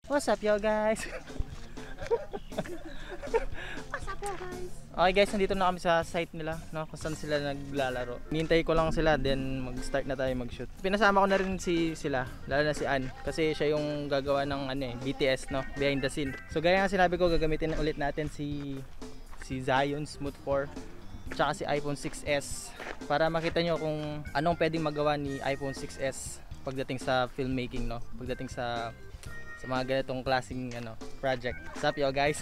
What's up, yo guys? What's up, guys? Okay guys, nandito na kami sa site nila, no? Kung saan sila naglalaro. Hinihintay ko lang sila, then mag-start na tayo mag-shoot. Pinasama ko na rin sila, lalo na si Ann, kasi siya yung gagawa ng BTS, no? Behind the scene. So gaya nga sinabi ko, gagamitin ulit natin si Zion Smooth 4 tsaka si iPhone 6s para makita nyo kung anong pwedeng magawa ni iPhone 6s pagdating sa filmmaking, no? Pagdating sa mga ganitong klaseng project. What's up, yo guys?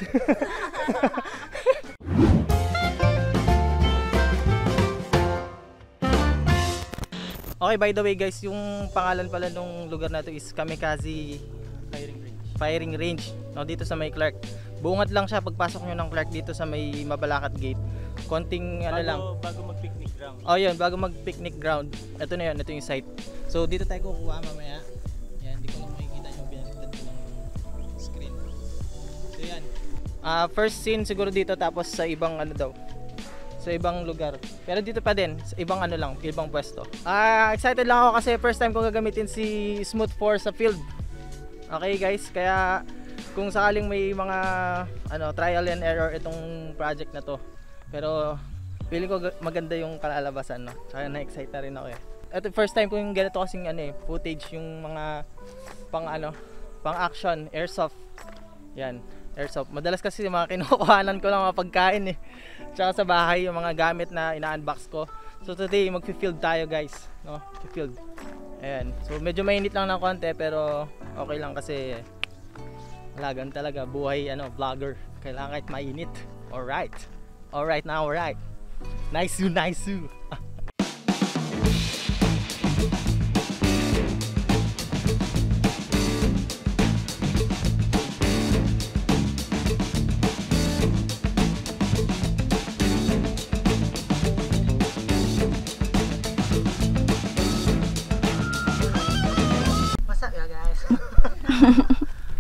Okay, by the way guys, yung pangalan pala nung lugar na to is Kamikaze Firing Range, no, dito sa may Clark. Bungad lang siya pagpasok nyo ng Clark dito sa may Mabalacat Gate. Konting bago mag-picnic ground. Oh, yun, bago mag-picnic ground. Ito na yun, ito yung site. So dito tayo kukuha mamaya. Yan, hindi ko lang makikita yung binagtad ko ng screen. So yan. First scene siguro dito, tapos sa ibang sa ibang lugar. Pero dito pa din, sa ibang ibang pwesto. Excited lang ako kasi first time ko gagamitin si Smooth 4 sa field. Okay guys, kaya kung sakaling may mga trial and error itong project na to. Pero feeling ko maganda yung kalalabasan, no. Kaya na-excite na rin ako eh. Ito first time ko yung ganito kasing footage, yung mga pang action, airsoft. Yan, airsoft. Madalas kasi yung mga kinukuhanan ko lang mga pagkain eh. Tsaka sa bahay yung mga gamit na ina-unbox ko. So today magfi-field tayo guys, no? Field. Ayan. So medyo mainit lang ng konti pero okay lang kasi lagan talaga buhay vlogger. Kailangan kahit mainit. Alright. Alright now, alright. Nice you, nice you.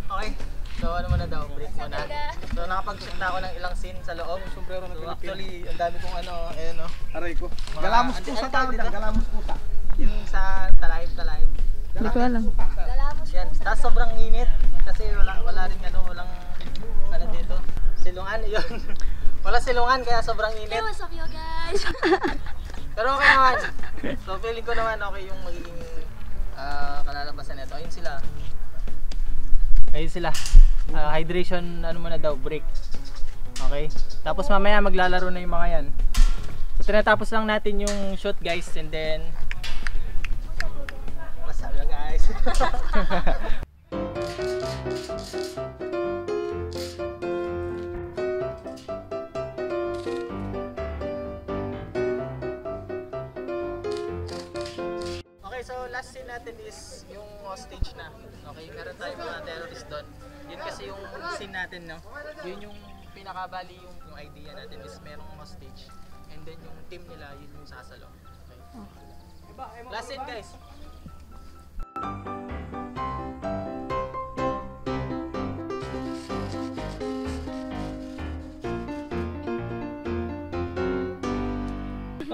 Okay, so ano muna daw, break muna. So nakapag-shoot na ako ng ilang scene sa loob. So actually, ang dami kong Aray ko. Galamos po sa tawag dito, galamos puta. yung sa Talayb. Hindi ko alam. Yan, tapos sobrang init kasi wala rin walang dito. Silungan yun. Wala silungan kaya sobrang init. Hey, what's up, yo guys? Pero okay naman. So feeling ko naman okay yung magiging kalalabasan nito. Ayun sila. Hydration muna daw, break. Okay? Tapos mamaya maglalaro na yung mga yan. So tinatapos lang natin yung shoot guys, and then what's up guys? Okay, so last scene natin is yung hostage na. Okay, meron tayong mga terrorist doon. Yun kasi yung scene natin, no? Yun yung pinakabali yung idea natin is merong hostage. And then yung team nila, yun yung sasalo. Okay. Last scene guys.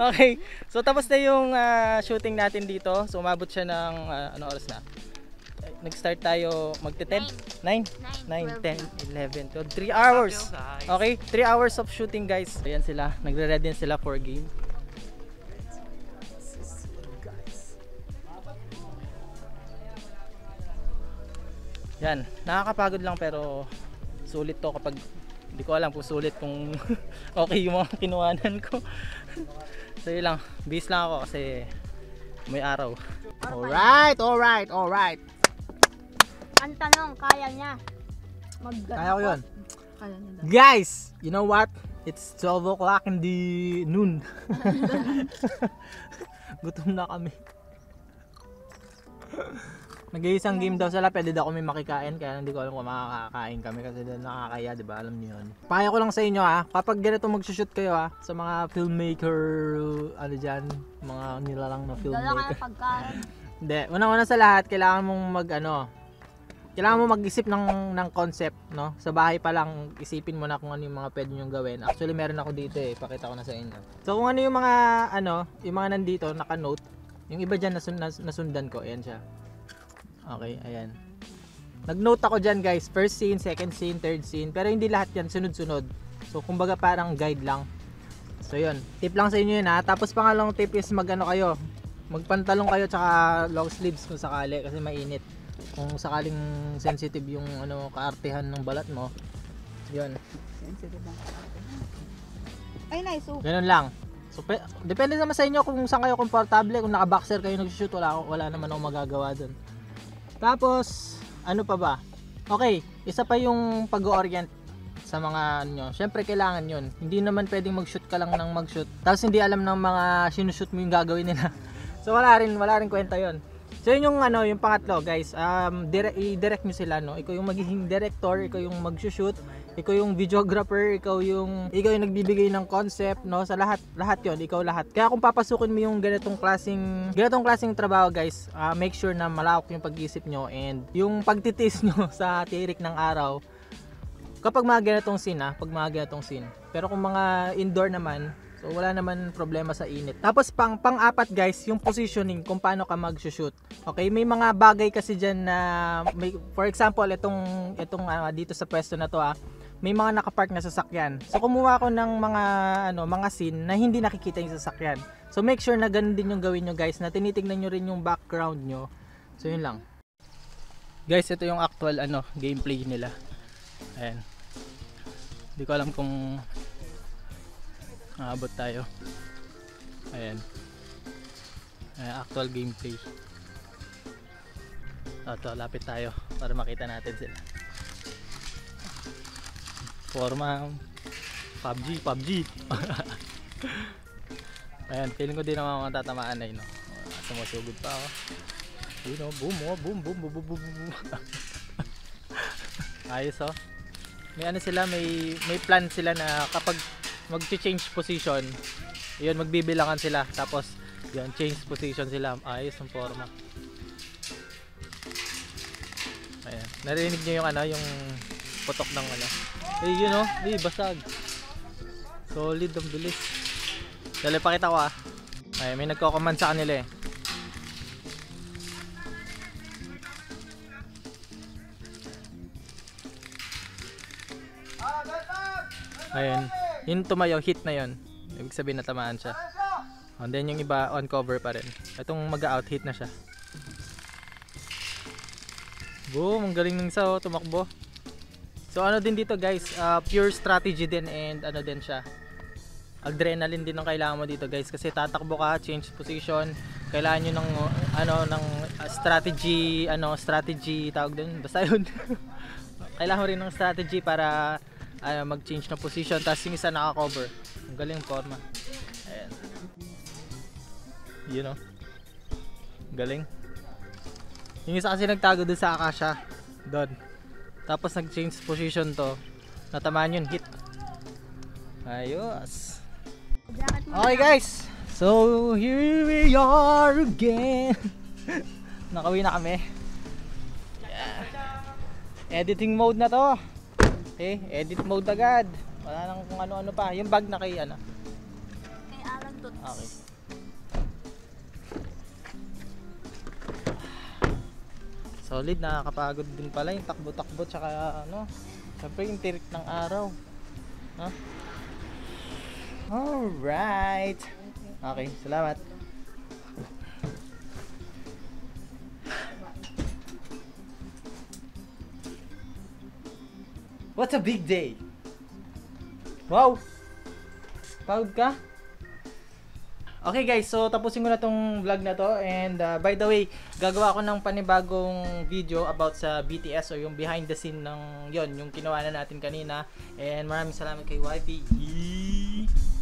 Okay, so tapos na yung shooting natin dito. So umabot siya ng anong oras na? Nag-start tayo magte-10? 9, 10, 11, 12, 3 hours. Okay, 3 hours of shooting guys. Ayan sila, nagre-ready sila for game. Yan, nakakapagod lang pero sulit to kapag hindi ko alam kung sulit kung okay yung mga kinuhanan ko. So yun lang, bis lang ako kasi may araw. Alright. Ang tanong, kaya niya Kaya ko yun. Kaya niya daw. Guys, you know what? It's 12 o'clock in the noon. Gutom na kami. Nag-iisang game daw sila, pwede daw kami makikain, kaya hindi ko alam kung makakakain kami kasi nakakaya, di ba? Alam niyo yun. Payo ko lang sa inyo kapag ganito mag-shoot kayo sa mga filmmaker, dyan, mga nilalang na Dala ka filmmaker. ng pagkain. Hindi, unang-una sa lahat, kailangan mong kailangan mo mag-isip ng concept, no? Sa bahay pa lang, isipin mo na kung ano yung mga pwede nyong gawin. Actually, meron ako dito pakita ko na sa inyo. So, kung ano yung mga, yung mga nandito, naka-note, yung iba dyan nasundan ko, ayan siya. Okay, ayan. Nag-note ako dyan guys, first scene, second scene, third scene, pero hindi lahat yan sunod-sunod. So kumbaga parang guide lang. So yun, tip lang sa inyo yun ha. Tapos pangalawang tip is magano kayo, magpantalong kayo tsaka long sleeves kung sakali kasi mainit. Kung sakaling sensitive yung ano kaartehan ng balat mo. Yun. Ay, nice. Oh. Ganun lang. So depende naman sa inyo kung saan kayo komportable. Kung naka-boxer kayo nag-shoot, wala naman akong magagawa doon. Tapos ano pa ba? Okay, isa pa yung pag-orient sa mga ano. Syempre kailangan yun. Hindi naman pwedeng mag-shoot ka lang ng mag-shoot. Tapos hindi alam ng mga sinushoot mo yung gagawin nila. So wala rin kwenta yun. So yun yung ano, yung pangatlo guys. I-direct nyo sila no. Ikaw yung magiging director, ikaw yung mag-shoot, ikaw yung videographer, ikaw yung nagbibigay ng concept no. Sa lahat yun, ikaw lahat. Kaya kung papasukin mo yung ganitong klaseng trabaho guys, make sure na malawak yung pag-iisip nyo and yung pagtitiis nyo sa tirik ng araw. Kapag mga ganitong scene, Pero kung mga indoor naman, so wala naman problema sa init. Tapos pang-apat guys, yung positioning kung paano ka mag-shoot. Okay, may mga bagay kasi diyan na for example, itong dito sa pwesto na to may mga nakapark na sasakyan. So kumuha ako ng mga scene na hindi nakikita yung sasakyan. So make sure na ganun din yung gawin nyo guys, na tinitingnan nyo rin yung background nyo. So yun lang. Guys, ito yung actual gameplay nila. Ayan. Hindi ko alam kung aabot tayo. Ayan. Actual gameplay. Ito, lapit tayo para makita natin sila. Forma PUBG. Ayan, feeling ko din naman matatamaan na yun. Sumusugod pa ako. Boom. Ayos oh. May sila, may plan sila na kapag mag-change position, yun, magbibilangan sila, tapos yun, change position sila. Ayos ang forma. Ayan, narinig nyo yung yung putok ng yun oh, basag. Solid, ang bilis. Dali, pakita ko ay, may nagko-comment sa kanila eh. Ayun, yung tumayo, hit na yun. Ibig sabihin natamaan siya. And then yung iba on cover pa rin. Itong mag-out, hit na siya. Boom, ang galing ng isa tumakbo. So din dito guys, pure strategy din and din siya. Adrenaline din ang kailangan mo dito guys kasi tatakbo ka, change position. Kailangan nyo ng strategy, tawag din, basta yun. Kailangan mo rin ng strategy para mag-change ng position, tapos yung isa naka-cover. Ang galing forma. Ayan. You know. Galing. Yung isa kasi nagtago dun sa Akasha. Doon. Tapos nag-change position to. Natamaan yun, hit. Ayos. Okay guys. So, here we are again. Nakauwi na kami. Yeah. Editing mode na to. Okay, edit mode agad. Wala nang kung ano-ano pa. Yung bag na kay Kay Alan Tuts. Okay. Solid, nakakapagod din pala yung takbo-takbo tsaka syempre yung tirik ng araw. Alright. Okay, salamat. What a big day! Wow! Proud ka? Okay guys, so tapusin ko na tong vlog na to and by the way, gagawa ako ng panibagong video about sa BTS o yung behind the scene ng yung kinuha na natin kanina and maraming salamat kay YP.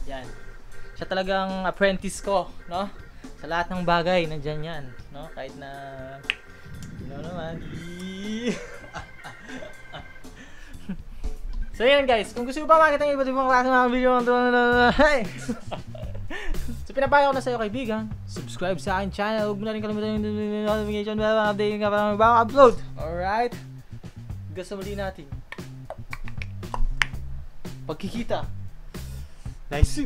Yan. Siya talagang apprentice ko, no? Sa lahat ng bagay, nandyan yan, no? Kahit na naman. So yan guys, kung gusto mo pa makita ng iba't ibang klase mga video so pinapayo ko na sa'yo kaibigan, subscribe sa akin channel, huwag mo na rin kalimutan yung notification bell para update ka pa ng bagong upload. Alright, gusto muli natin pagkikita. Nice.